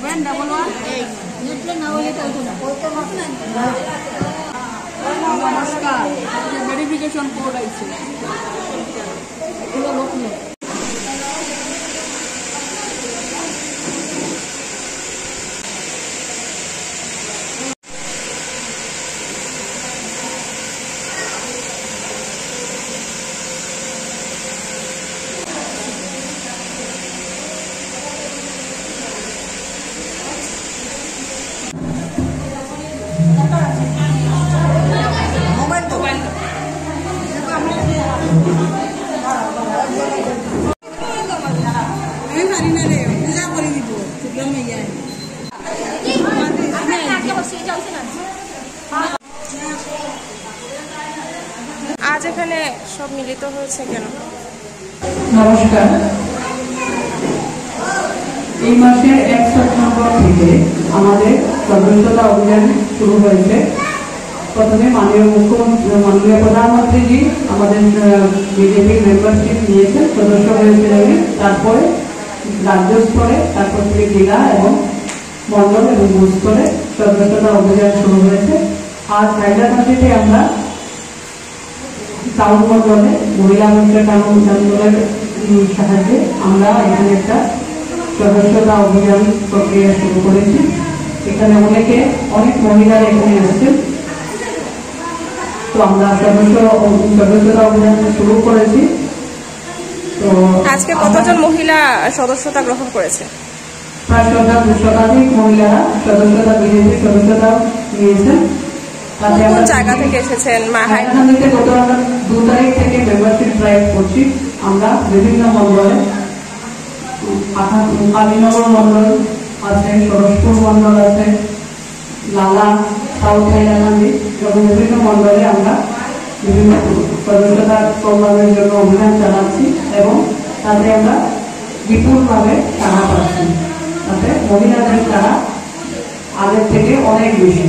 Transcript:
नमस्कार verification code आइছে आज এখানে সব মিলিত হয়েছে কেন? নমস্কার। এই মাসের 1 সেপ্টেম্বর থেকে আমাদের সদস্যতা অভিযান শুরু হয়েছে। প্রথমে মাননীয় প্রধানমন্ত্রীজি আমাদের বিজেপির মেম্বারশিপ নিয়েছেন, সদস্য হয়েছিলেন। তারপরে রাজ্য স্তরে, তারপর থেকে জেলা এবং মন্ডল এবং বুথ স্তরে সদস্যতা অভিযান শুরু হয়েছে। আর হাইলাকান্দিতে আমরা টাউন মন্ডলে মহিলা মোর্চা টাউন মন্ডলের সাহায্যে আমরা এখানে একটা সদস্যতা অভিযান প্রক্রিয়া শুরু করেছি। এখানে অনেক মহিলারা এখানে আসছেন। তো আমরা সদস্যতা অভিযান শুরু করেছি। তো আজকে কতজন মহিলা সদস্যতা গ্রহণ করেছে? প্রায় শতাধিক মহিলারা বিজেপি সদস্যতা নিয়েছেন। কোন জায়গা থেকে এসেছেন? হাইলাকান্দিতে গত 2 তারিখ থেকে মেম্বারশিপ ড্রাইভ করছি। আমরা বিভিন্ন মন্ডলে, কালীনগর মন্ডল আছে, সরসপুর মন্ডল আছে, লালা, সাউথ হাইলাকান্দি এবং বিভিন্ন মন্ডলে আমরা বিভিন্ন সদস্যতা প্রোগ্রামের জন্য অভিযান চালাচ্ছি এবং তাতে আমরা বিপুলভাবে সাড়া পাচ্ছি। তাতে মহিলাদের সাড়া আগের থেকে অনেক বেশি।